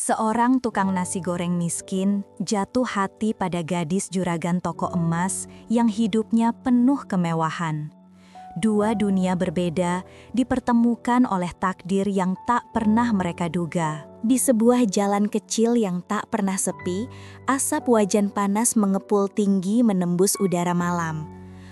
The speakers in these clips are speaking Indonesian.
Seorang tukang nasi goreng miskin jatuh hati pada gadis juragan toko emas yang hidupnya penuh kemewahan. Dua dunia berbeda dipertemukan oleh takdir yang tak pernah mereka duga. Di sebuah jalan kecil yang tak pernah sepi, asap wajan panas mengepul tinggi menembus udara malam.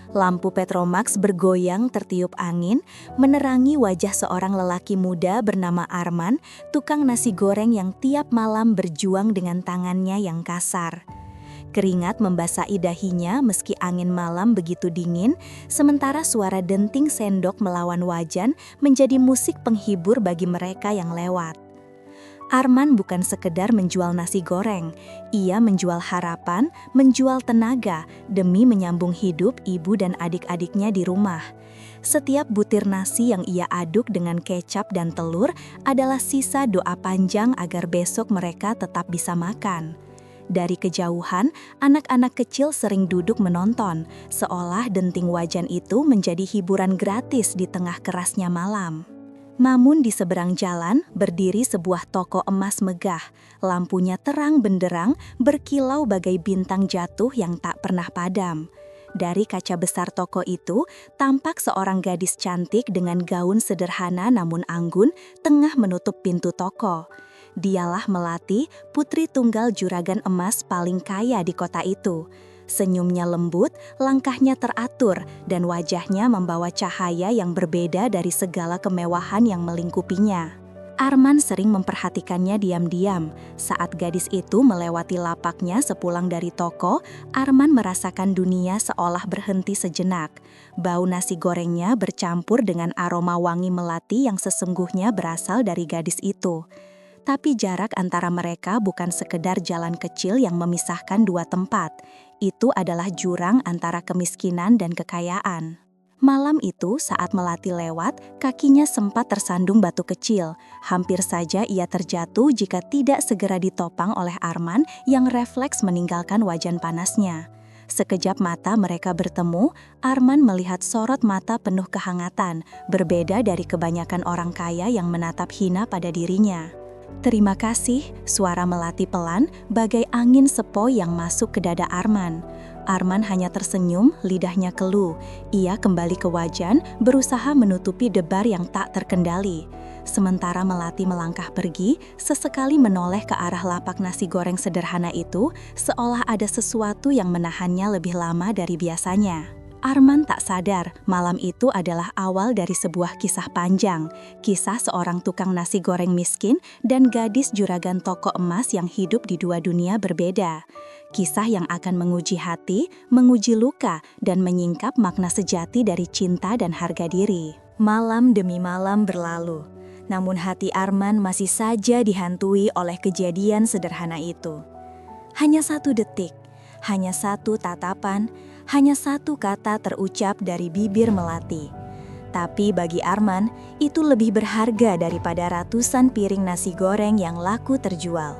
Lampu Petromax bergoyang tertiup angin, menerangi wajah seorang lelaki muda bernama Arman, tukang nasi goreng yang tiap malam berjuang dengan tangannya yang kasar. Keringat membasahi dahinya meski angin malam begitu dingin, sementara suara denting sendok melawan wajan menjadi musik penghibur bagi mereka yang lewat. Arman bukan sekedar menjual nasi goreng, ia menjual harapan, menjual tenaga demi menyambung hidup ibu dan adik-adiknya di rumah. Setiap butir nasi yang ia aduk dengan kecap dan telur adalah sisa doa panjang agar besok mereka tetap bisa makan. Dari kejauhan, anak-anak kecil sering duduk menonton, seolah denting wajan itu menjadi hiburan gratis di tengah kerasnya malam. Namun di seberang jalan berdiri sebuah toko emas megah. Lampunya terang benderang, berkilau bagai bintang jatuh yang tak pernah padam. Dari kaca besar toko itu, tampak seorang gadis cantik dengan gaun sederhana namun anggun, tengah menutup pintu toko. Dialah Melati, putri tunggal juragan emas paling kaya di kota itu. Senyumnya lembut, langkahnya teratur, dan wajahnya membawa cahaya yang berbeda dari segala kemewahan yang melingkupinya. Arman sering memperhatikannya diam-diam. Saat gadis itu melewati lapaknya sepulang dari toko, Arman merasakan dunia seolah berhenti sejenak. Bau nasi gorengnya bercampur dengan aroma wangi melati yang sesungguhnya berasal dari gadis itu. Tapi jarak antara mereka bukan sekedar jalan kecil yang memisahkan dua tempat. Itu adalah jurang antara kemiskinan dan kekayaan. Malam itu saat Melati lewat, kakinya sempat tersandung batu kecil. Hampir saja ia terjatuh jika tidak segera ditopang oleh Arman yang refleks meninggalkan wajan panasnya. Sekejap mata mereka bertemu, Arman melihat sorot mata penuh kehangatan, berbeda dari kebanyakan orang kaya yang menatap hina pada dirinya. "Terima kasih," suara Melati pelan, bagai angin sepoi yang masuk ke dada Arman. Arman hanya tersenyum, lidahnya keluh. Ia kembali ke wajan, berusaha menutupi debar yang tak terkendali. Sementara Melati melangkah pergi, sesekali menoleh ke arah lapak nasi goreng sederhana itu, seolah ada sesuatu yang menahannya lebih lama dari biasanya. Arman tak sadar, malam itu adalah awal dari sebuah kisah panjang. Kisah seorang tukang nasi goreng miskin dan gadis juragan toko emas yang hidup di dua dunia berbeda. Kisah yang akan menguji hati, menguji luka, dan menyingkap makna sejati dari cinta dan harga diri. Malam demi malam berlalu, namun hati Arman masih saja dihantui oleh kejadian sederhana itu. Hanya satu detik, hanya satu tatapan, hanya satu kata terucap dari bibir Melati. Tapi bagi Arman, itu lebih berharga daripada ratusan piring nasi goreng yang laku terjual.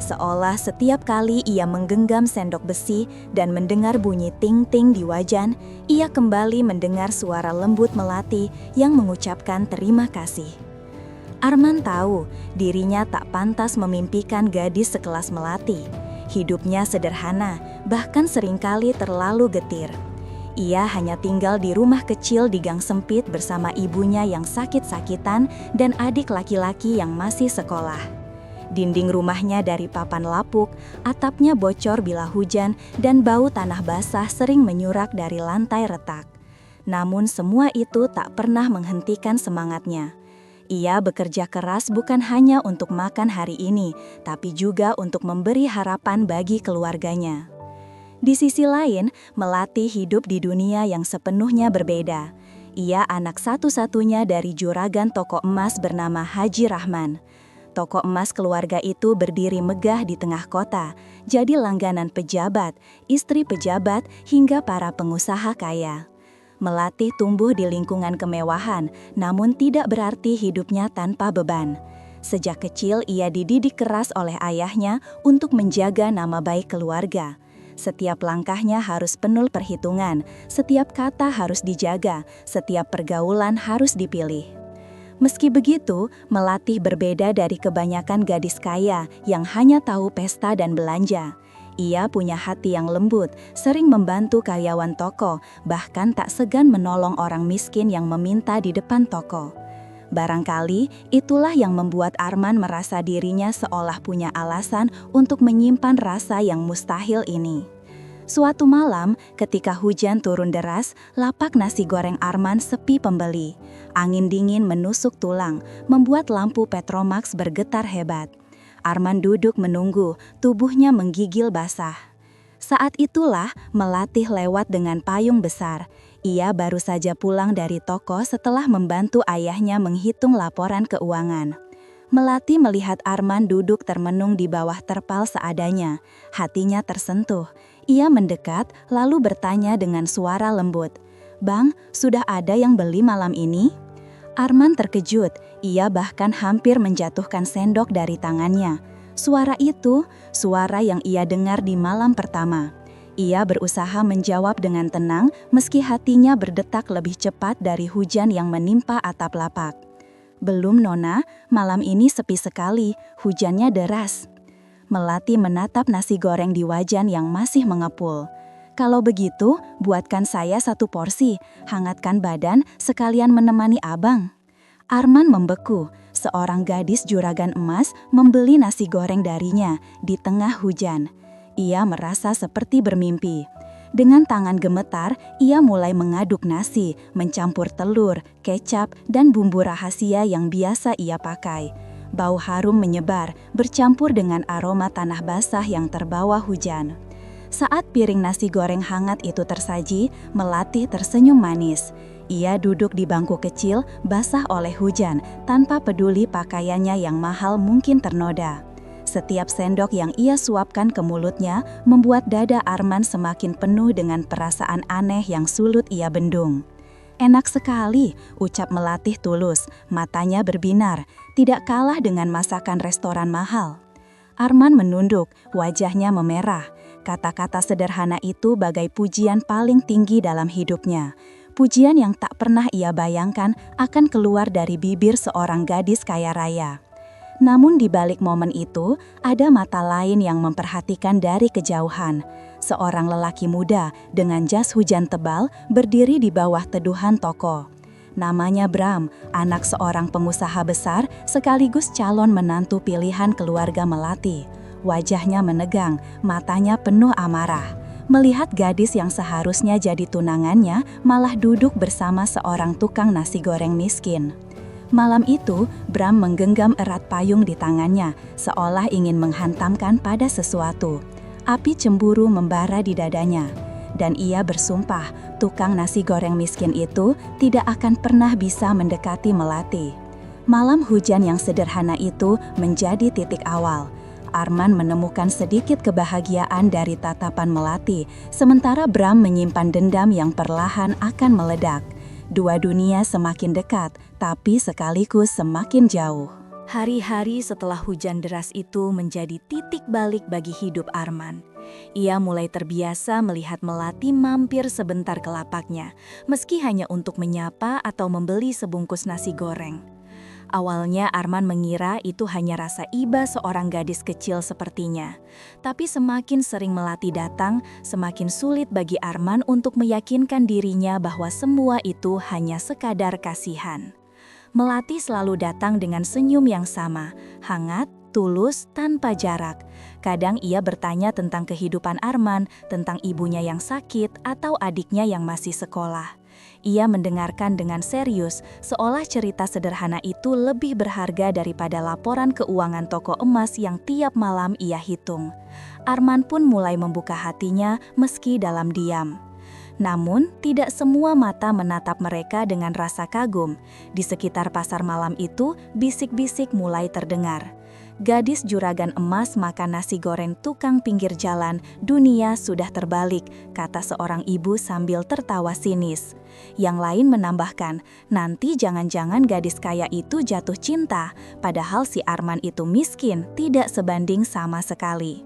Seolah setiap kali ia menggenggam sendok besi dan mendengar bunyi ting-ting di wajan, ia kembali mendengar suara lembut Melati yang mengucapkan terima kasih. Arman tahu dirinya tak pantas memimpikan gadis sekelas Melati. Hidupnya sederhana, bahkan seringkali terlalu getir. Ia hanya tinggal di rumah kecil di gang sempit bersama ibunya yang sakit-sakitan dan adik laki-laki yang masih sekolah. Dinding rumahnya dari papan lapuk, atapnya bocor bila hujan, dan bau tanah basah sering menyurak dari lantai retak. Namun semua itu tak pernah menghentikan semangatnya. Ia bekerja keras bukan hanya untuk makan hari ini, tapi juga untuk memberi harapan bagi keluarganya. Di sisi lain, Melati hidup di dunia yang sepenuhnya berbeda. Ia anak satu-satunya dari juragan toko emas bernama Haji Rahman. Toko emas keluarga itu berdiri megah di tengah kota, jadi langganan pejabat, istri pejabat, hingga para pengusaha kaya. Melati tumbuh di lingkungan kemewahan, namun tidak berarti hidupnya tanpa beban. Sejak kecil ia dididik keras oleh ayahnya untuk menjaga nama baik keluarga. Setiap langkahnya harus penuh perhitungan, setiap kata harus dijaga, setiap pergaulan harus dipilih. Meski begitu, Melati berbeda dari kebanyakan gadis kaya yang hanya tahu pesta dan belanja. Ia punya hati yang lembut, sering membantu karyawan toko, bahkan tak segan menolong orang miskin yang meminta di depan toko. Barangkali itulah yang membuat Arman merasa dirinya seolah punya alasan untuk menyimpan rasa yang mustahil ini. Suatu malam, ketika hujan turun deras, lapak nasi goreng Arman sepi pembeli. Angin dingin menusuk tulang, membuat lampu Petromax bergetar hebat. Arman duduk menunggu, tubuhnya menggigil basah. Saat itulah Melati lewat dengan payung besar. Ia baru saja pulang dari toko setelah membantu ayahnya menghitung laporan keuangan. Melati melihat Arman duduk termenung di bawah terpal seadanya. Hatinya tersentuh. Ia mendekat lalu bertanya dengan suara lembut, "Bang, sudah ada yang beli malam ini?" Arman terkejut, ia bahkan hampir menjatuhkan sendok dari tangannya. Suara itu, suara yang ia dengar di malam pertama. Ia berusaha menjawab dengan tenang meski hatinya berdetak lebih cepat dari hujan yang menimpa atap lapak. "Belum, Nona, malam ini sepi sekali, hujannya deras." Melati menatap nasi goreng di wajan yang masih mengepul. "Kalau begitu, buatkan saya satu porsi, hangatkan badan sekalian menemani abang." Arman membeku, seorang gadis juragan emas membeli nasi goreng darinya di tengah hujan. Ia merasa seperti bermimpi. Dengan tangan gemetar, ia mulai mengaduk nasi, mencampur telur, kecap, dan bumbu rahasia yang biasa ia pakai. Bau harum menyebar, bercampur dengan aroma tanah basah yang terbawa hujan. Saat piring nasi goreng hangat itu tersaji, Melati tersenyum manis. Ia duduk di bangku kecil, basah oleh hujan, tanpa peduli pakaiannya yang mahal mungkin ternoda. Setiap sendok yang ia suapkan ke mulutnya membuat dada Arman semakin penuh dengan perasaan aneh yang sulit ia bendung. "Enak sekali," ucap Melati tulus, matanya berbinar, tidak kalah dengan masakan restoran mahal. Arman menunduk, wajahnya memerah. Kata-kata sederhana itu bagai pujian paling tinggi dalam hidupnya. Pujian yang tak pernah ia bayangkan akan keluar dari bibir seorang gadis kaya raya. Namun di balik momen itu, ada mata lain yang memperhatikan dari kejauhan. Seorang lelaki muda dengan jas hujan tebal berdiri di bawah teduhan toko. Namanya Bram, anak seorang pengusaha besar sekaligus calon menantu pilihan keluarga Melati. Wajahnya menegang, matanya penuh amarah. Melihat gadis yang seharusnya jadi tunangannya malah duduk bersama seorang tukang nasi goreng miskin. Malam itu, Bram menggenggam erat payung di tangannya, seolah ingin menghantamkan pada sesuatu. Api cemburu membara di dadanya. Dan ia bersumpah, tukang nasi goreng miskin itu tidak akan pernah bisa mendekati Melati. Malam hujan yang sederhana itu menjadi titik awal. Arman menemukan sedikit kebahagiaan dari tatapan Melati, sementara Bram menyimpan dendam yang perlahan akan meledak. Dua dunia semakin dekat, tapi sekaligus semakin jauh. Hari-hari setelah hujan deras itu menjadi titik balik bagi hidup Arman. Ia mulai terbiasa melihat Melati mampir sebentar ke lapaknya, meski hanya untuk menyapa atau membeli sebungkus nasi goreng. Awalnya Arman mengira itu hanya rasa iba seorang gadis kecil sepertinya. Tapi semakin sering Melati datang, semakin sulit bagi Arman untuk meyakinkan dirinya bahwa semua itu hanya sekadar kasihan. Melati selalu datang dengan senyum yang sama, hangat, tulus, tanpa jarak. Kadang ia bertanya tentang kehidupan Arman, tentang ibunya yang sakit atau adiknya yang masih sekolah. Ia mendengarkan dengan serius, seolah cerita sederhana itu lebih berharga daripada laporan keuangan toko emas yang tiap malam ia hitung. Arman pun mulai membuka hatinya meski dalam diam. Namun, tidak semua mata menatap mereka dengan rasa kagum. Di sekitar pasar malam itu, bisik-bisik mulai terdengar. Gadis juragan emas makan nasi goreng tukang pinggir jalan, dunia sudah terbalik, kata seorang ibu sambil tertawa sinis. Yang lain menambahkan, nanti jangan-jangan gadis kaya itu jatuh cinta, padahal si Arman itu miskin, tidak sebanding sama sekali.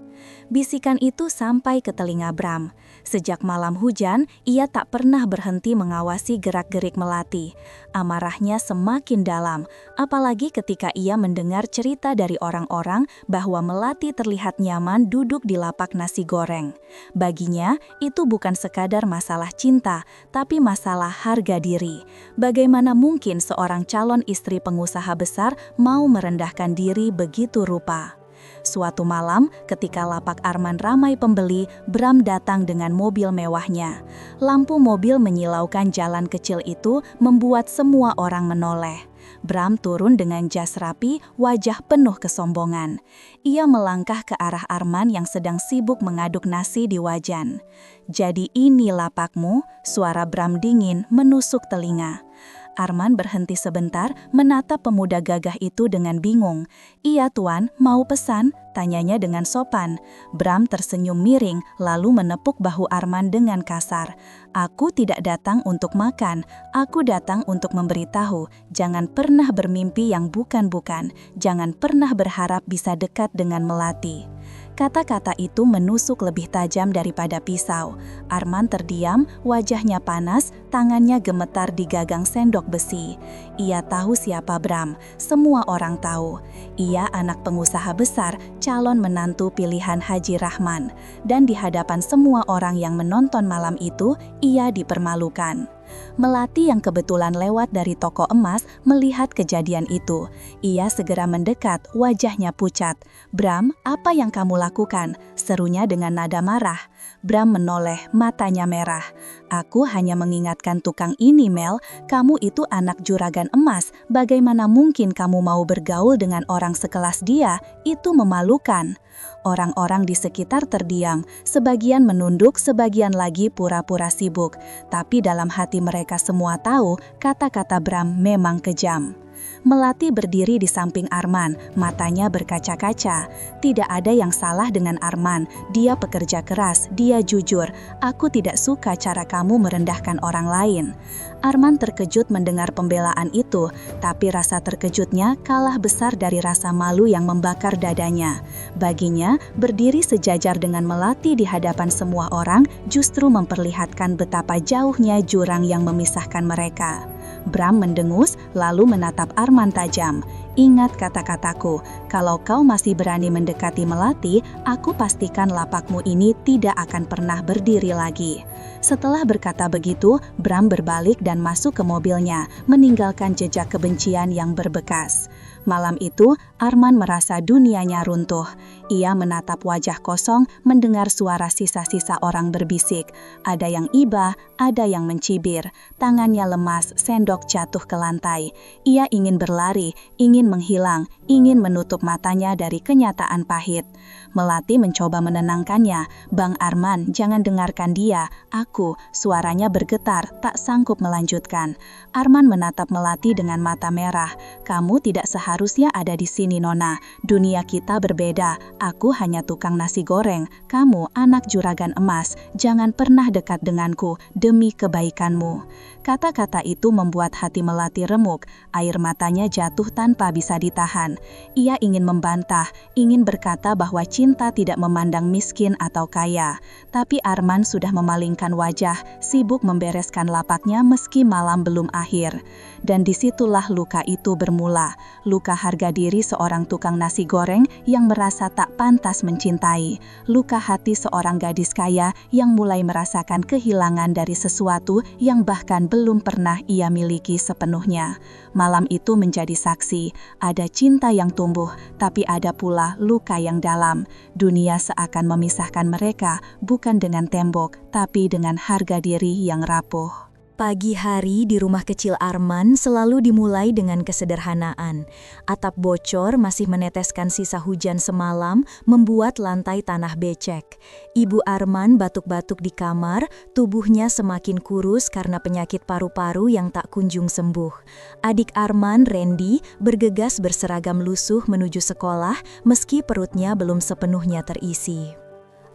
Bisikan itu sampai ke telinga Bram. Sejak malam hujan, ia tak pernah berhenti mengawasi gerak-gerik Melati. Amarahnya semakin dalam, apalagi ketika ia mendengar cerita dari orang-orang bahwa Melati terlihat nyaman duduk di lapak nasi goreng. Baginya, itu bukan sekadar masalah cinta, tapi masalah harga diri. Bagaimana mungkin seorang calon istri pengusaha besar mau merendahkan diri begitu rupa? Suatu malam, ketika lapak Arman ramai pembeli, Bram datang dengan mobil mewahnya. Lampu mobil menyilaukan jalan kecil itu membuat semua orang menoleh. Bram turun dengan jas rapi, wajah penuh kesombongan. Ia melangkah ke arah Arman yang sedang sibuk mengaduk nasi di wajan. "Jadi ini lapakmu?" Suara Bram dingin menusuk telinga. Arman berhenti sebentar, menatap pemuda gagah itu dengan bingung. "Iya tuan, mau pesan?" tanyanya dengan sopan. Bram tersenyum miring, lalu menepuk bahu Arman dengan kasar. "Aku tidak datang untuk makan, aku datang untuk memberitahu. Jangan pernah bermimpi yang bukan-bukan, jangan pernah berharap bisa dekat dengan Melati." Kata-kata itu menusuk lebih tajam daripada pisau. Arman terdiam, wajahnya panas, tangannya gemetar di gagang sendok besi. Ia tahu siapa Bram, semua orang tahu. Ia anak pengusaha besar, calon menantu pilihan Haji Rahman. Dan di hadapan semua orang yang menonton malam itu, ia dipermalukan. Melati yang kebetulan lewat dari toko emas melihat kejadian itu. Ia segera mendekat, wajahnya pucat. "Bram, apa yang kamu lakukan?" serunya dengan nada marah. Bram menoleh, matanya merah. "Aku hanya mengingatkan tukang ini, Mel. Kamu itu anak juragan emas. Bagaimana mungkin kamu mau bergaul dengan orang sekelas dia? Itu memalukan." Orang-orang di sekitar terdiam, sebagian menunduk, sebagian lagi pura-pura sibuk. Tapi dalam hati mereka semua tahu, kata-kata Bram memang kejam. Melati berdiri di samping Arman, matanya berkaca-kaca. Tidak ada yang salah dengan Arman, dia pekerja keras, dia jujur. "Aku tidak suka cara kamu merendahkan orang lain." Arman terkejut mendengar pembelaan itu, tapi rasa terkejutnya kalah besar dari rasa malu yang membakar dadanya. Baginya, berdiri sejajar dengan Melati di hadapan semua orang justru memperlihatkan betapa jauhnya jurang yang memisahkan mereka. Bram mendengus, lalu menatap Arman tajam. "Ingat kata-kataku, kalau kau masih berani mendekati Melati, aku pastikan lapakmu ini tidak akan pernah berdiri lagi." Setelah berkata begitu, Bram berbalik dan masuk ke mobilnya, meninggalkan jejak kebencian yang berbekas. Malam itu, Arman merasa dunianya runtuh. Ia menatap wajah kosong, mendengar suara sisa-sisa orang berbisik. Ada yang iba, ada yang mencibir. Tangannya lemas, sendok jatuh ke lantai. Ia ingin berlari, ingin menghilang, ingin menutup matanya dari kenyataan pahit. Melati mencoba menenangkannya. "Bang Arman, jangan dengarkan dia. Aku," suaranya bergetar, tak sanggup melanjutkan. Arman menatap Melati dengan mata merah. "Kamu tidak seharusnya ada di sini, Nona. Dunia kita berbeda. Aku hanya tukang nasi goreng. Kamu anak juragan emas. Jangan pernah dekat denganku, demi kebaikanmu." Kata-kata itu membuat hati Melati remuk. Air matanya jatuh tanpa bisa ditahan. Ia ingin membantah, ingin berkata bahwa cinta tidak memandang miskin atau kaya. Tapi Arman sudah memalingkan wajah, sibuk membereskan lapaknya meski malam belum akhir. Dan disitulah luka itu bermula. Luka harga diri seorang tukang nasi goreng yang merasa tak pantas mencintai. Luka hati seorang gadis kaya yang mulai merasakan kehilangan dari sesuatu yang bahkan belum pernah ia miliki sepenuhnya. Malam itu menjadi saksi, ada cinta yang tumbuh, tapi ada pula luka yang dalam. Dunia seakan memisahkan mereka, bukan dengan tembok, tapi dengan harga diri yang rapuh. Pagi hari di rumah kecil Arman selalu dimulai dengan kesederhanaan. Atap bocor masih meneteskan sisa hujan semalam, membuat lantai tanah becek. Ibu Arman batuk-batuk di kamar, tubuhnya semakin kurus karena penyakit paru-paru yang tak kunjung sembuh. Adik Arman, Randy, bergegas berseragam lusuh menuju sekolah meski perutnya belum sepenuhnya terisi.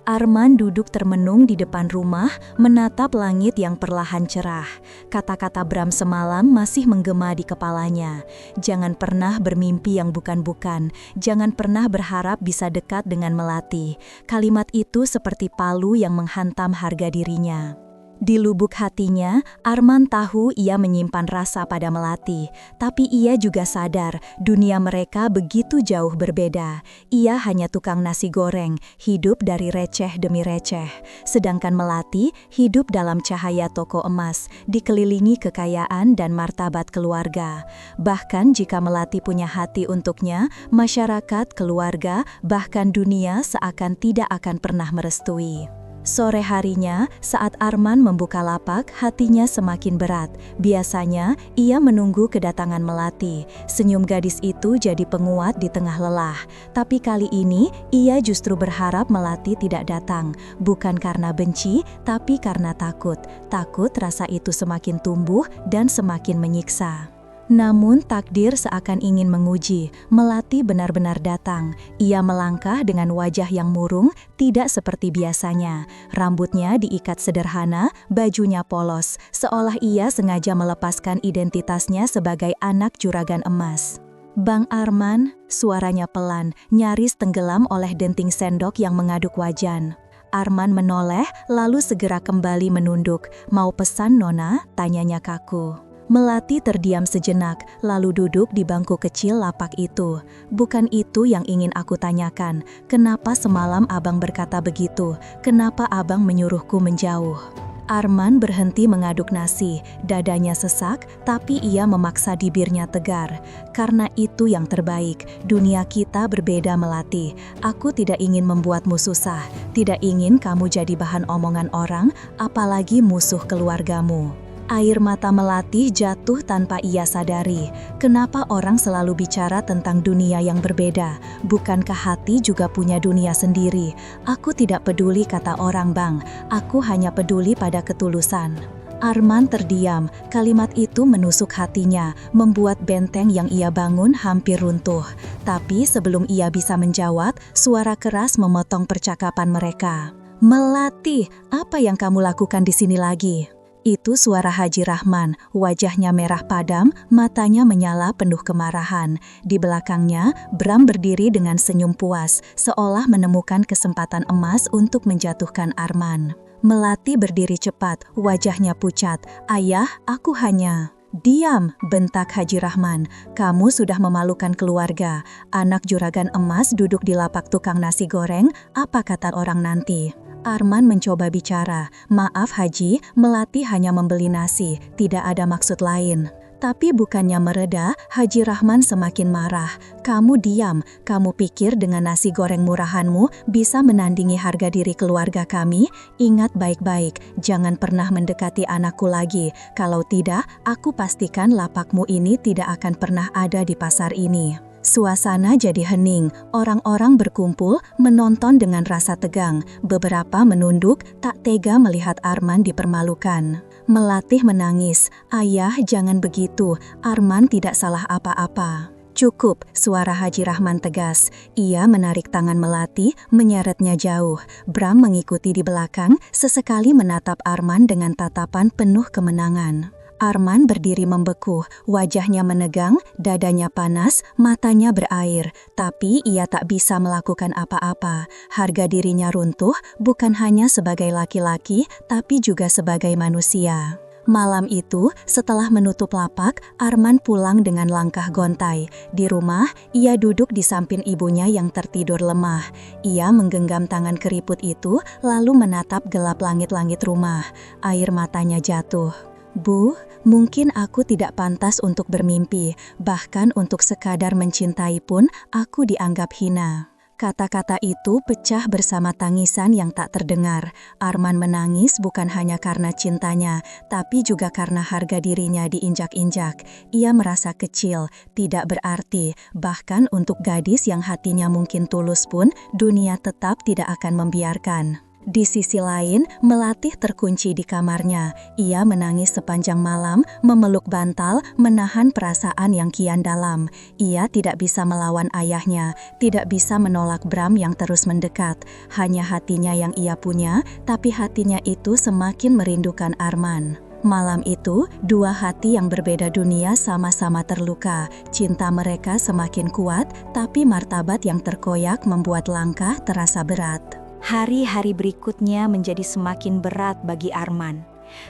Arman duduk termenung di depan rumah, menatap langit yang perlahan cerah. Kata-kata Bram semalam masih menggema di kepalanya. Jangan pernah bermimpi yang bukan-bukan. Jangan pernah berharap bisa dekat dengan Melati. Kalimat itu seperti palu yang menghantam harga dirinya. Di lubuk hatinya, Arman tahu ia menyimpan rasa pada Melati, tapi ia juga sadar dunia mereka begitu jauh berbeda. Ia hanya tukang nasi goreng, hidup dari receh demi receh. Sedangkan Melati hidup dalam cahaya toko emas, dikelilingi kekayaan dan martabat keluarga. Bahkan jika Melati punya hati untuknya, masyarakat, keluarga, bahkan dunia seakan tidak akan pernah merestui. Sore harinya, saat Arman membuka lapak, hatinya semakin berat. Biasanya, ia menunggu kedatangan Melati. Senyum gadis itu jadi penguat di tengah lelah. Tapi kali ini, ia justru berharap Melati tidak datang. Bukan karena benci, tapi karena takut. Takut rasa itu semakin tumbuh dan semakin menyiksa. Namun takdir seakan ingin menguji. Melati benar-benar datang. Ia melangkah dengan wajah yang murung, tidak seperti biasanya. Rambutnya diikat sederhana, bajunya polos, seolah ia sengaja melepaskan identitasnya sebagai anak juragan emas. "Bang Arman," suaranya pelan, nyaris tenggelam oleh denting sendok yang mengaduk wajan. Arman menoleh, lalu segera kembali menunduk. "Mau pesan, Nona?" tanyanya kaku. Melati terdiam sejenak, lalu duduk di bangku kecil lapak itu. "Bukan itu yang ingin aku tanyakan. Kenapa semalam abang berkata begitu? Kenapa abang menyuruhku menjauh?" Arman berhenti mengaduk nasi, dadanya sesak, tapi ia memaksa bibirnya tegar. "Karena itu yang terbaik. Dunia kita berbeda, Melati. Aku tidak ingin membuatmu susah. Tidak ingin kamu jadi bahan omongan orang, apalagi musuh keluargamu." Air mata Melati jatuh tanpa ia sadari. Kenapa orang selalu bicara tentang dunia yang berbeda? Bukankah hati juga punya dunia sendiri? "Aku tidak peduli," kata orang, "Bang. Aku hanya peduli pada ketulusan." Arman terdiam. Kalimat itu menusuk hatinya, membuat benteng yang ia bangun hampir runtuh. Tapi sebelum ia bisa menjawab, suara keras memotong percakapan mereka. "Melati, apa yang kamu lakukan di sini lagi?" Itu suara Haji Rahman, wajahnya merah padam, matanya menyala penuh kemarahan. Di belakangnya, Bram berdiri dengan senyum puas, seolah menemukan kesempatan emas untuk menjatuhkan Arman. Melati berdiri cepat, wajahnya pucat. "Ayah, aku hanya..." "Diam," bentak Haji Rahman. "Kamu sudah memalukan keluarga. Anak juragan emas duduk di lapak tukang nasi goreng, apa kata orang nanti?" Arman mencoba bicara. "Maaf Haji, Melati hanya membeli nasi, tidak ada maksud lain." Tapi bukannya mereda, Haji Rahman semakin marah. "Kamu diam, kamu pikir dengan nasi goreng murahanmu bisa menandingi harga diri keluarga kami? Ingat baik-baik, jangan pernah mendekati anakku lagi. Kalau tidak, aku pastikan lapakmu ini tidak akan pernah ada di pasar ini." Suasana jadi hening, orang-orang berkumpul menonton dengan rasa tegang. Beberapa menunduk, tak tega melihat Arman dipermalukan. Melati menangis. "Ayah, jangan begitu. Arman tidak salah apa-apa." "Cukup," suara Haji Rahman tegas. Ia menarik tangan Melati, menyeretnya jauh. Bram mengikuti di belakang, sesekali menatap Arman dengan tatapan penuh kemenangan. Arman berdiri membeku, wajahnya menegang, dadanya panas, matanya berair. Tapi ia tak bisa melakukan apa-apa. Harga dirinya runtuh, bukan hanya sebagai laki-laki, tapi juga sebagai manusia. Malam itu, setelah menutup lapak, Arman pulang dengan langkah gontai. Di rumah, ia duduk di samping ibunya yang tertidur lemah. Ia menggenggam tangan keriput itu, lalu menatap gelap langit-langit rumah. Air matanya jatuh. "Bu, mungkin aku tidak pantas untuk bermimpi, bahkan untuk sekadar mencintai pun aku dianggap hina." Kata-kata itu pecah bersama tangisan yang tak terdengar. Arman menangis bukan hanya karena cintanya, tapi juga karena harga dirinya diinjak-injak. Ia merasa kecil, tidak berarti, bahkan untuk gadis yang hatinya mungkin tulus pun, dunia tetap tidak akan membiarkan. Di sisi lain, Melati terkunci di kamarnya. Ia menangis sepanjang malam, memeluk bantal, menahan perasaan yang kian dalam. Ia tidak bisa melawan ayahnya, tidak bisa menolak Bram yang terus mendekat. Hanya hatinya yang ia punya, tapi hatinya itu semakin merindukan Arman. Malam itu, dua hati yang berbeda dunia sama-sama terluka. Cinta mereka semakin kuat, tapi martabat yang terkoyak membuat langkah terasa berat. Hari-hari berikutnya menjadi semakin berat bagi Arman.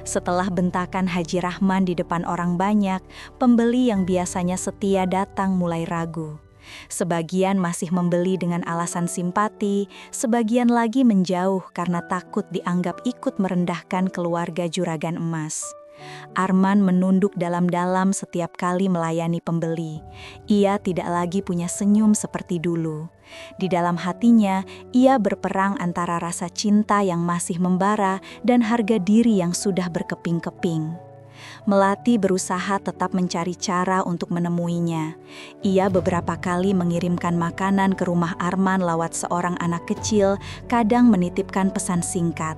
Setelah bentakan Haji Rahman di depan orang banyak, pembeli yang biasanya setia datang mulai ragu. Sebagian masih membeli dengan alasan simpati, sebagian lagi menjauh karena takut dianggap ikut merendahkan keluarga Juragan Emas. Arman menunduk dalam-dalam setiap kali melayani pembeli. Ia tidak lagi punya senyum seperti dulu. Di dalam hatinya, ia berperang antara rasa cinta yang masih membara dan harga diri yang sudah berkeping-keping. Melati berusaha tetap mencari cara untuk menemuinya. Ia beberapa kali mengirimkan makanan ke rumah Arman lewat seorang anak kecil, kadang menitipkan pesan singkat.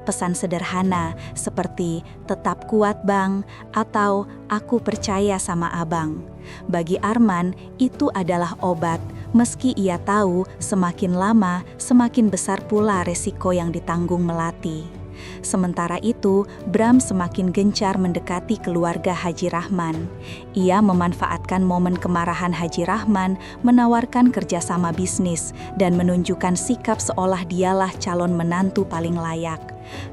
Pesan sederhana seperti "tetap kuat bang" atau "aku percaya sama abang". Bagi Arman, itu adalah obat, meski ia tahu semakin lama semakin besar pula resiko yang ditanggung Melati. Sementara itu, Bram semakin gencar mendekati keluarga Haji Rahman. Ia memanfaatkan momen kemarahan Haji Rahman, menawarkan kerjasama bisnis, dan menunjukkan sikap seolah dialah calon menantu paling layak.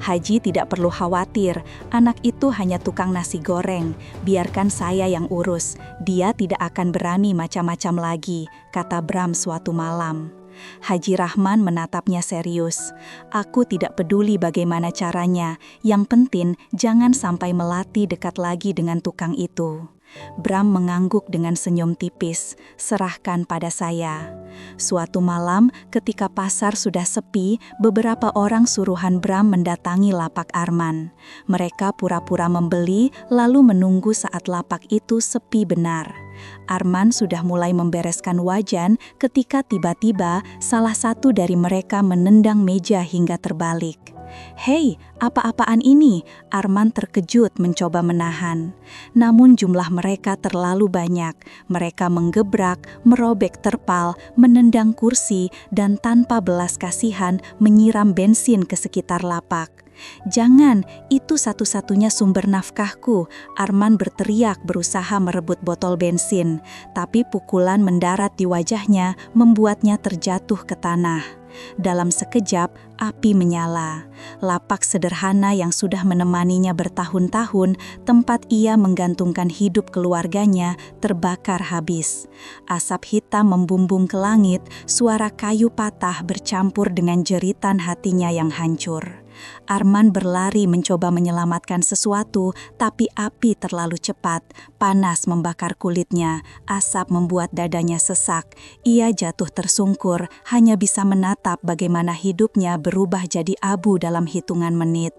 Haji tidak perlu khawatir, anak itu hanya tukang nasi goreng, biarkan saya yang urus, dia tidak akan berani macam-macam lagi, kata Bram suatu malam. Haji Rahman menatapnya serius. Aku tidak peduli bagaimana caranya, yang penting jangan sampai Melati dekat lagi dengan tukang itu. Bram mengangguk dengan senyum tipis, serahkan pada saya. Suatu malam, ketika pasar sudah sepi, beberapa orang suruhan Bram mendatangi lapak Arman. Mereka pura-pura membeli, lalu menunggu saat lapak itu sepi benar. Arman sudah mulai membereskan wajan ketika tiba-tiba salah satu dari mereka menendang meja hingga terbalik. "Hei, apa-apaan ini?" Arman terkejut mencoba menahan. Namun jumlah mereka terlalu banyak. Mereka menggebrak, merobek terpal, menendang kursi, dan tanpa belas kasihan menyiram bensin ke sekitar lapak. "Jangan, itu satu-satunya sumber nafkahku," Arman berteriak berusaha merebut botol bensin. Tapi pukulan mendarat di wajahnya membuatnya terjatuh ke tanah. Dalam sekejap, api menyala. Lapak sederhana yang sudah menemaninya bertahun-tahun, tempat ia menggantungkan hidup keluarganya, terbakar habis. Asap hitam membumbung ke langit, suara kayu patah bercampur dengan jeritan hatinya yang hancur. Arman berlari mencoba menyelamatkan sesuatu, tapi api terlalu cepat. Panas membakar kulitnya, asap membuat dadanya sesak. Ia jatuh tersungkur, hanya bisa menatap bagaimana hidupnya berubah jadi abu dalam hitungan menit.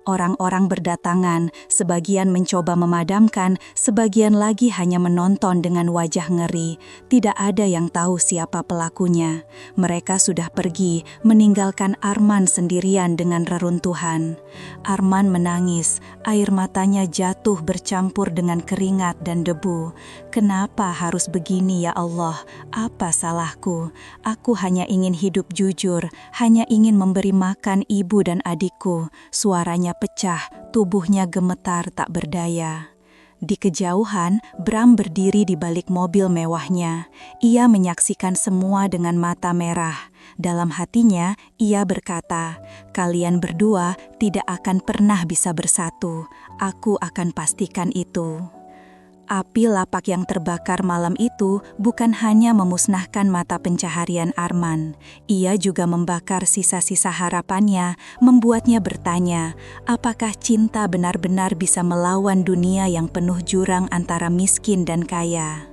Orang-orang berdatangan, sebagian mencoba memadamkan, sebagian lagi hanya menonton dengan wajah ngeri. Tidak ada yang tahu siapa pelakunya. Mereka sudah pergi, meninggalkan Arman sendirian dengan reruntuhan. Arman menangis, air matanya jatuh bercampur dengan keringat dan debu. "Kenapa harus begini ya Allah? Apa salahku? Aku hanya ingin hidup jujur, hanya ingin memberi makan ibu dan adikku." Suaranya pecah, tubuhnya gemetar tak berdaya. Di kejauhan, Bram berdiri di balik mobil mewahnya. Ia menyaksikan semua dengan mata merah. Dalam hatinya, ia berkata, "Kalian berdua tidak akan pernah bisa bersatu. Aku akan pastikan itu." Api lapak yang terbakar malam itu bukan hanya memusnahkan mata pencaharian Arman. Ia juga membakar sisa-sisa harapannya, membuatnya bertanya, apakah cinta benar-benar bisa melawan dunia yang penuh jurang antara miskin dan kaya?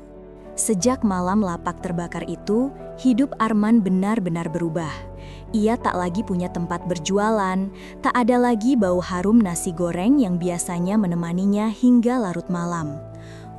Sejak malam lapak terbakar itu, hidup Arman benar-benar berubah. Ia tak lagi punya tempat berjualan, tak ada lagi bau harum nasi goreng yang biasanya menemaninya hingga larut malam.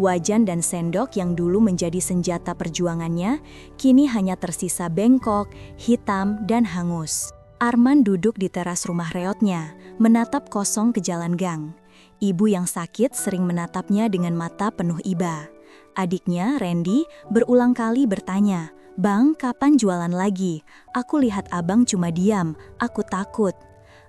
Wajan dan sendok yang dulu menjadi senjata perjuangannya, kini hanya tersisa bengkok, hitam, dan hangus. Arman duduk di teras rumah reotnya, menatap kosong ke jalan gang. Ibu yang sakit sering menatapnya dengan mata penuh iba. Adiknya, Randy, berulang kali bertanya, "Bang, kapan jualan lagi? Aku lihat abang cuma diam, aku takut."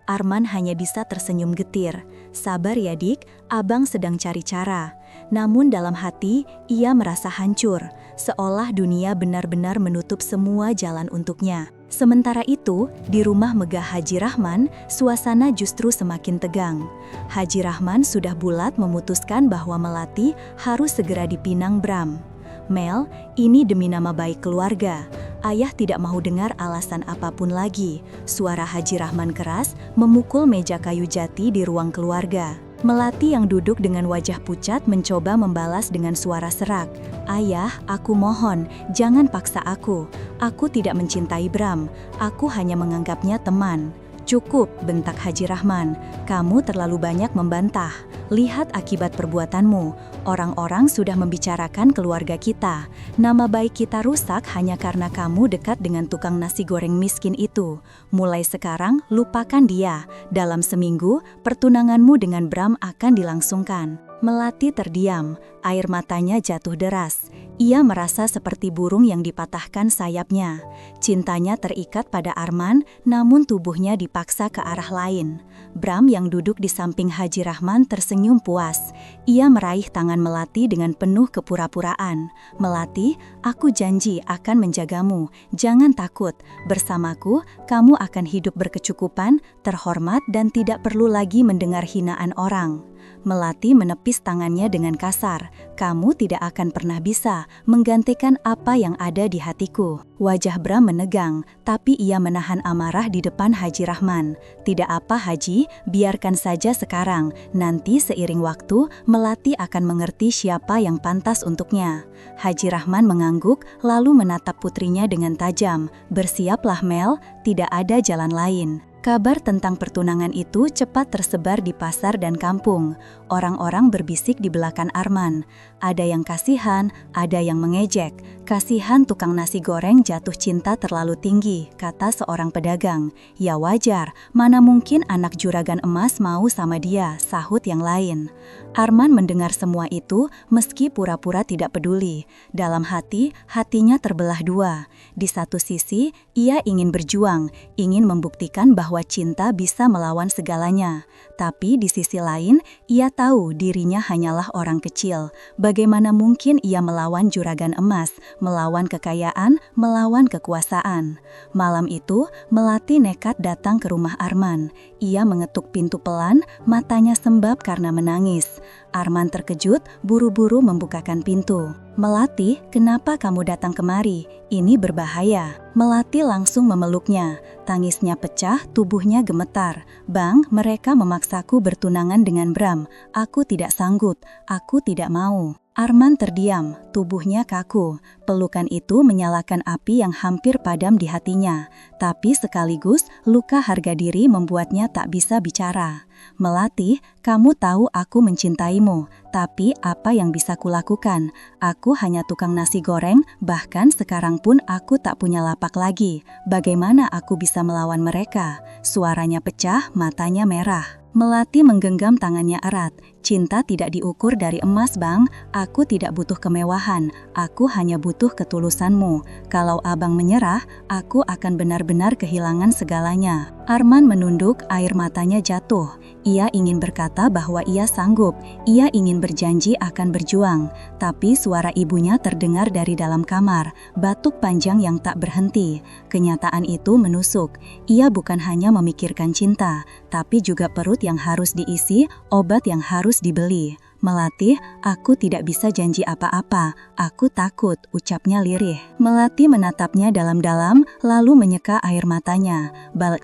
Arman hanya bisa tersenyum getir. "Sabar ya dik, abang sedang cari cara." Namun dalam hati, ia merasa hancur, seolah dunia benar-benar menutup semua jalan untuknya. Sementara itu, di rumah megah Haji Rahman, suasana justru semakin tegang. Haji Rahman sudah bulat memutuskan bahwa Melati harus segera dipinang Bram. "Mel, ini demi nama baik keluarga. Ayah tidak mau dengar alasan apapun lagi." Suara Haji Rahman keras memukul meja kayu jati di ruang keluarga. Melati yang duduk dengan wajah pucat mencoba membalas dengan suara serak. "Ayah, aku mohon, jangan paksa aku. Aku tidak mencintai Bram. Aku hanya menganggapnya teman." "Cukup," bentak Haji Rahman. "Kamu terlalu banyak membantah. Lihat akibat perbuatanmu. Orang-orang sudah membicarakan keluarga kita. Nama baik kita rusak hanya karena kamu dekat dengan tukang nasi goreng miskin itu. Mulai sekarang, lupakan dia. Dalam seminggu, pertunanganmu dengan Bram akan dilangsungkan." Melati terdiam, air matanya jatuh deras. Ia merasa seperti burung yang dipatahkan sayapnya. Cintanya terikat pada Arman, namun tubuhnya dipaksa ke arah lain. Bram yang duduk di samping Haji Rahman tersenyum puas. Ia meraih tangan Melati dengan penuh kepura-puraan. "Melati, aku janji akan menjagamu. Jangan takut. Bersamaku, kamu akan hidup berkecukupan, terhormat dan tidak perlu lagi mendengar hinaan orang." Melati menepis tangannya dengan kasar. "Kamu tidak akan pernah bisa menggantikan apa yang ada di hatiku." Wajah Bram menegang, tapi ia menahan amarah di depan Haji Rahman. "Tidak apa Haji, biarkan saja sekarang. Nanti seiring waktu, Melati akan mengerti siapa yang pantas untuknya." Haji Rahman mengangguk, lalu menatap putrinya dengan tajam. "Bersiaplah Mel, tidak ada jalan lain." Kabar tentang pertunangan itu cepat tersebar di pasar dan kampung. Orang-orang berbisik di belakang Arman. Ada yang kasihan, ada yang mengejek. "Kasihan tukang nasi goreng jatuh cinta terlalu tinggi," kata seorang pedagang. "Ya wajar, mana mungkin anak juragan emas mau sama dia," sahut yang lain. Arman mendengar semua itu meski pura-pura tidak peduli. Dalam hati, hatinya terbelah dua. Di satu sisi, ia ingin berjuang, ingin membuktikan bahwa cinta bisa melawan segalanya. Tapi di sisi lain, ia tahu dirinya hanyalah orang kecil. Bagaimana mungkin ia melawan juragan emas, melawan kekayaan, melawan kekuasaan? Malam itu, Melati nekat datang ke rumah Arman. Ia mengetuk pintu pelan, matanya sembab karena menangis. Arman terkejut, buru-buru membukakan pintu. "Melati, kenapa kamu datang kemari? Ini berbahaya." Melati langsung memeluknya. Tangisnya pecah, tubuhnya gemetar. "Bang, mereka memaksaku bertunangan dengan Bram. Aku tidak sanggup, aku tidak mau." Arman terdiam, tubuhnya kaku. Pelukan itu menyalakan api yang hampir padam di hatinya. Tapi sekaligus, luka harga diri membuatnya tak bisa bicara. "Melati, kamu tahu aku mencintaimu. Tapi apa yang bisa kulakukan? Aku hanya tukang nasi goreng, bahkan sekarang pun aku tak punya lapak lagi. Bagaimana aku bisa melawan mereka?" Suaranya pecah, matanya merah. Melati menggenggam tangannya erat. "Cinta tidak diukur dari emas, Bang. Aku tidak butuh kemewahan. Aku hanya butuh ketulusanmu. Kalau abang menyerah, aku akan benar-benar kehilangan segalanya." Arman menunduk, air matanya jatuh. Ia ingin berkata bahwa ia sanggup. Ia ingin berjanji akan berjuang. Tapi suara ibunya terdengar dari dalam kamar. Batuk panjang yang tak berhenti. Kenyataan itu menusuk. Ia bukan hanya memikirkan cinta, tapi juga perut yang harus diisi, obat yang harus dibeli. "Melati, aku tidak bisa janji apa-apa. Aku takut," ucapnya lirih. Melati menatapnya dalam-dalam, lalu menyeka air matanya.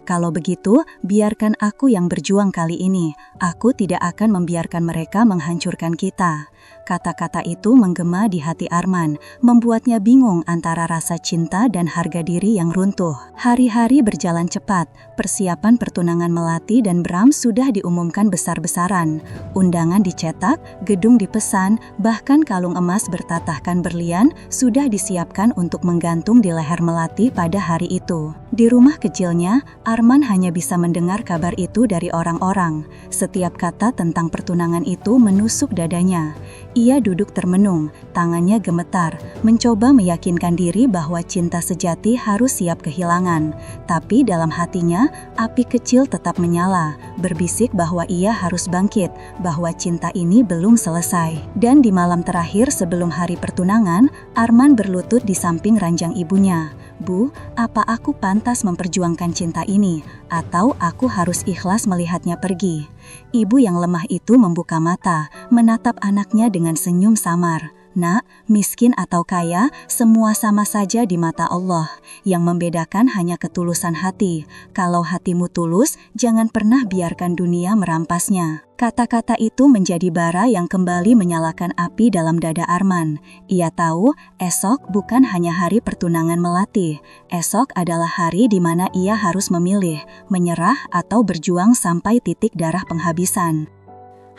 Kalau begitu, biarkan aku yang berjuang kali ini. Aku tidak akan membiarkan mereka menghancurkan kita." Kata-kata itu menggema di hati Arman, membuatnya bingung antara rasa cinta dan harga diri yang runtuh. Hari-hari berjalan cepat, persiapan pertunangan Melati dan Bram sudah diumumkan besar-besaran. Undangan dicetak, gedung dipesan, bahkan kalung emas bertatahkan berlian sudah disiapkan untuk menggantung di leher Melati pada hari itu. Di rumah kecilnya, Arman hanya bisa mendengar kabar itu dari orang-orang. Setiap kata tentang pertunangan itu menusuk dadanya. Ia duduk termenung, tangannya gemetar, mencoba meyakinkan diri bahwa cinta sejati harus siap kehilangan. Tapi dalam hatinya, api kecil tetap menyala, berbisik bahwa ia harus bangkit, bahwa cinta ini belum selesai. Dan di malam terakhir sebelum hari pertunangan, Arman berlutut di samping ranjang ibunya. "Bu, apa aku pantas memperjuangkan cinta ini, atau aku harus ikhlas melihatnya pergi?" Ibu yang lemah itu membuka mata, menatap anaknya dengan senyum samar. "Nak, miskin atau kaya, semua sama saja di mata Allah. Yang membedakan hanya ketulusan hati. Kalau hatimu tulus, jangan pernah biarkan dunia merampasnya." Kata-kata itu menjadi bara yang kembali menyalakan api dalam dada Arman. Ia tahu esok bukan hanya hari pertunangan Melati. Esok adalah hari di mana ia harus memilih, menyerah atau berjuang sampai titik darah penghabisan.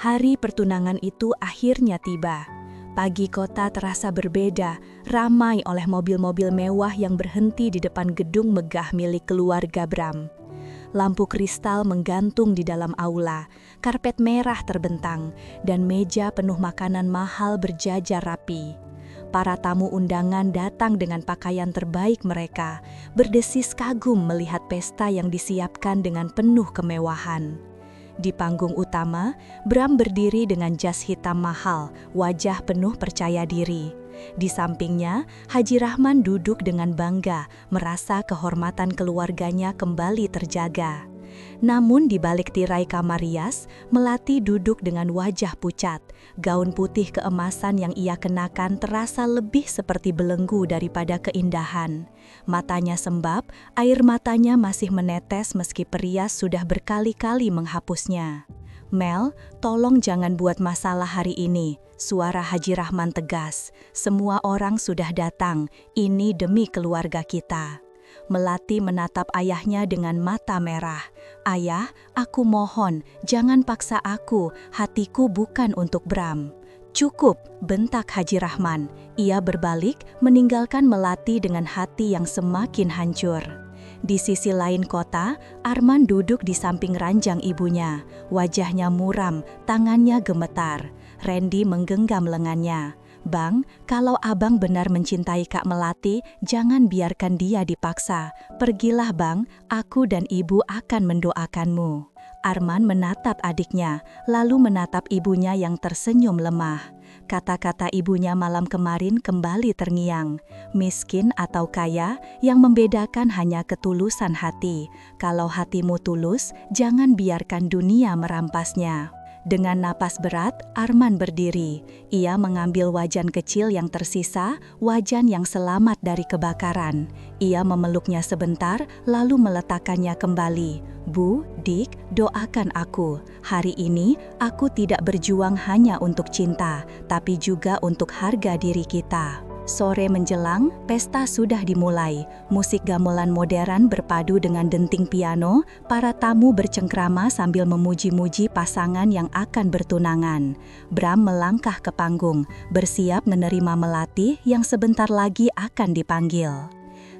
Hari pertunangan itu akhirnya tiba. Pagi kota terasa berbeda, ramai oleh mobil-mobil mewah yang berhenti di depan gedung megah milik keluarga Bram. Lampu kristal menggantung di dalam aula, karpet merah terbentang, dan meja penuh makanan mahal berjajar rapi. Para tamu undangan datang dengan pakaian terbaik mereka, berdesis kagum melihat pesta yang disiapkan dengan penuh kemewahan. Di panggung utama, Bram berdiri dengan jas hitam mahal, wajah penuh percaya diri. Di sampingnya, Haji Rahman duduk dengan bangga, merasa kehormatan keluarganya kembali terjaga. Namun di balik tirai kamar rias, Melati duduk dengan wajah pucat. Gaun putih keemasan yang ia kenakan terasa lebih seperti belenggu daripada keindahan. Matanya sembab, air matanya masih menetes meski perias sudah berkali-kali menghapusnya. "Mel, tolong jangan buat masalah hari ini," suara Haji Rahman tegas. "Semua orang sudah datang, ini demi keluarga kita." Melati menatap ayahnya dengan mata merah. "Ayah, aku mohon, jangan paksa aku, hatiku bukan untuk Bram." "Cukup," bentak Haji Rahman. Ia berbalik, meninggalkan Melati dengan hati yang semakin hancur. Di sisi lain kota, Arman duduk di samping ranjang ibunya. Wajahnya muram, tangannya gemetar. Randy menggenggam lengannya. "Bang, kalau abang benar mencintai Kak Melati, jangan biarkan dia dipaksa. Pergilah bang, aku dan ibu akan mendoakanmu." Arman menatap adiknya, lalu menatap ibunya yang tersenyum lemah. Kata-kata ibunya malam kemarin kembali terngiang. Miskin atau kaya, yang membedakan hanya ketulusan hati. Kalau hatimu tulus, jangan biarkan dunia merampasnya. Dengan napas berat, Arman berdiri. Ia mengambil wajan kecil yang tersisa, wajan yang selamat dari kebakaran. Ia memeluknya sebentar, lalu meletakkannya kembali. "Bu, Dik, doakan aku. Hari ini, aku tidak berjuang hanya untuk cinta, tapi juga untuk harga diri kita." Sore menjelang, pesta sudah dimulai. Musik gamelan modern berpadu dengan denting piano, para tamu bercengkrama sambil memuji-muji pasangan yang akan bertunangan. Bram melangkah ke panggung, bersiap menerima Melati yang sebentar lagi akan dipanggil.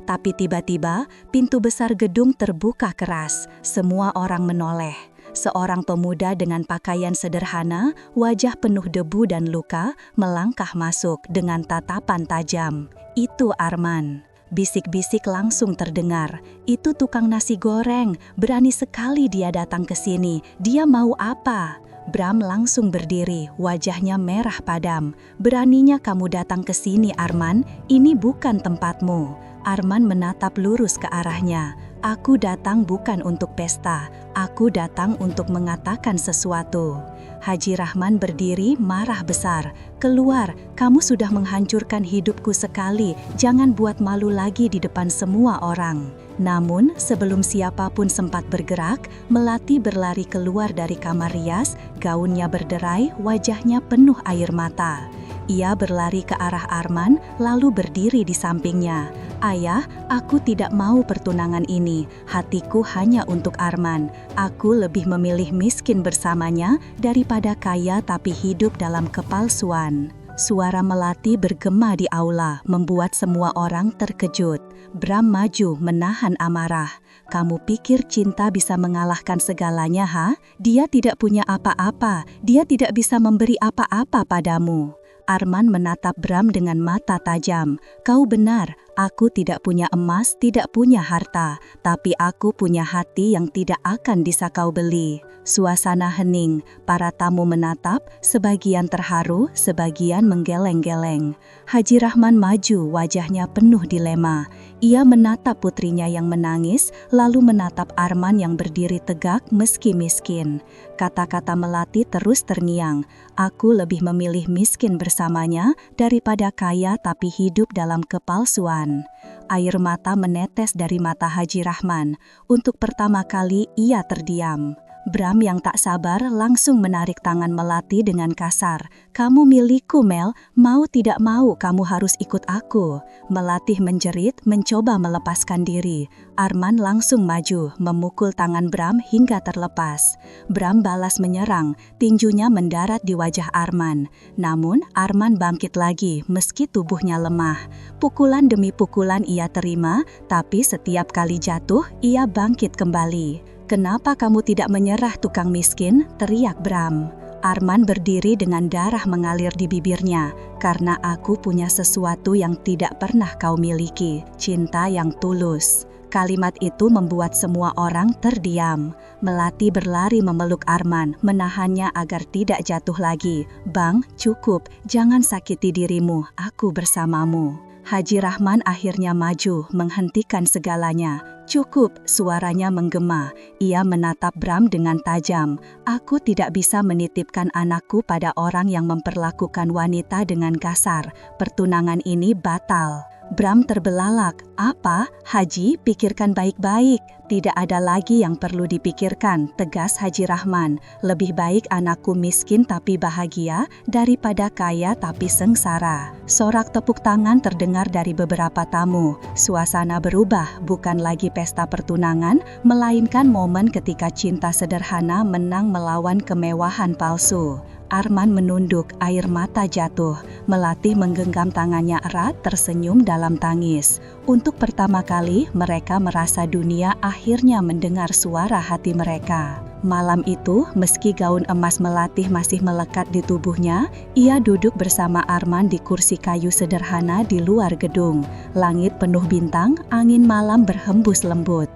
Tapi tiba-tiba, pintu besar gedung terbuka keras. Semua orang menoleh. Seorang pemuda dengan pakaian sederhana, wajah penuh debu dan luka, melangkah masuk dengan tatapan tajam. "Itu Arman." Bisik-bisik langsung terdengar. "Itu tukang nasi goreng, berani sekali dia datang ke sini. Dia mau apa?" Bram langsung berdiri, wajahnya merah padam. "Beraninya kamu datang ke sini, Arman? Ini bukan tempatmu." Arman menatap lurus ke arahnya. "Aku datang bukan untuk pesta, aku datang untuk mengatakan sesuatu." Haji Rahman berdiri marah besar. "Keluar, kamu sudah menghancurkan hidupku sekali, jangan buat malu lagi di depan semua orang." Namun, sebelum siapapun sempat bergerak, Melati berlari keluar dari kamar rias, gaunnya berderai, wajahnya penuh air mata. Ia berlari ke arah Arman, lalu berdiri di sampingnya. "Ayah, aku tidak mau pertunangan ini. Hatiku hanya untuk Arman. Aku lebih memilih miskin bersamanya daripada kaya tapi hidup dalam kepalsuan." Suara Melati bergema di aula, membuat semua orang terkejut. Bram maju menahan amarah. "Kamu pikir cinta bisa mengalahkan segalanya, ha? Dia tidak punya apa-apa. Dia tidak bisa memberi apa-apa padamu." Arman menatap Bram dengan mata tajam. "Kau benar, aku tidak punya emas, tidak punya harta, tapi aku punya hati yang tidak akan bisa kau beli." Suasana hening, para tamu menatap, sebagian terharu, sebagian menggeleng-geleng. Haji Rahman maju, wajahnya penuh dilema. Ia menatap putrinya yang menangis, lalu menatap Arman yang berdiri tegak meski miskin. Kata-kata Melati terus terngiang, "Aku lebih memilih miskin bersamanya daripada kaya tapi hidup dalam kepalsuan." Air mata menetes dari mata Haji Rahman. Untuk pertama kali ia terdiam. Bram yang tak sabar langsung menarik tangan Melati dengan kasar. "Kamu milikku, Mel. Mau tidak mau kamu harus ikut aku." Melati menjerit, mencoba melepaskan diri. Arman langsung maju, memukul tangan Bram hingga terlepas. Bram balas menyerang, tinjunya mendarat di wajah Arman. Namun Arman bangkit lagi meski tubuhnya lemah. Pukulan demi pukulan ia terima, tapi setiap kali jatuh ia bangkit kembali. "Kenapa kamu tidak menyerah, tukang miskin?" teriak Bram. Arman berdiri dengan darah mengalir di bibirnya. "Karena aku punya sesuatu yang tidak pernah kau miliki, cinta yang tulus." Kalimat itu membuat semua orang terdiam. Melati berlari memeluk Arman, menahannya agar tidak jatuh lagi. "Bang, cukup, jangan sakiti dirimu, aku bersamamu." Haji Rahman akhirnya maju, menghentikan segalanya. "Cukup," suaranya menggema. Ia menatap Bram dengan tajam. "Aku tidak bisa menitipkan anakku pada orang yang memperlakukan wanita dengan kasar. Pertunangan ini batal." Bram terbelalak. "Apa? Haji, pikirkan baik-baik. Tidak ada lagi yang perlu dipikirkan," tegas Haji Rahman. "Lebih baik anakku miskin tapi bahagia daripada kaya tapi sengsara." Sorak tepuk tangan terdengar dari beberapa tamu. Suasana berubah, bukan lagi pesta pertunangan, melainkan momen ketika cinta sederhana menang melawan kemewahan palsu. Arman menunduk, air mata jatuh. Melati menggenggam tangannya erat, tersenyum dalam tangis. Untuk pertama kali, mereka merasa dunia akhirnya mendengar suara hati mereka. Malam itu, meski gaun emas Melati masih melekat di tubuhnya, ia duduk bersama Arman di kursi kayu sederhana di luar gedung. Langit penuh bintang, angin malam berhembus lembut.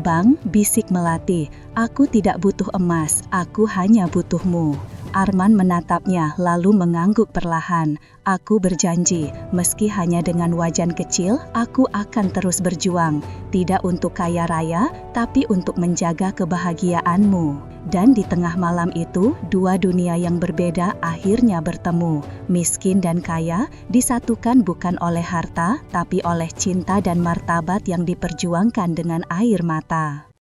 "Bang," bisik Melati, "aku tidak butuh emas, aku hanya butuhmu." Arman menatapnya lalu mengangguk perlahan. "Aku berjanji, meski hanya dengan wajan kecil, aku akan terus berjuang. Tidak untuk kaya raya, tapi untuk menjaga kebahagiaanmu." Dan di tengah malam itu, dua dunia yang berbeda akhirnya bertemu. Miskin dan kaya disatukan bukan oleh harta, tapi oleh cinta dan martabat yang diperjuangkan dengan air mata.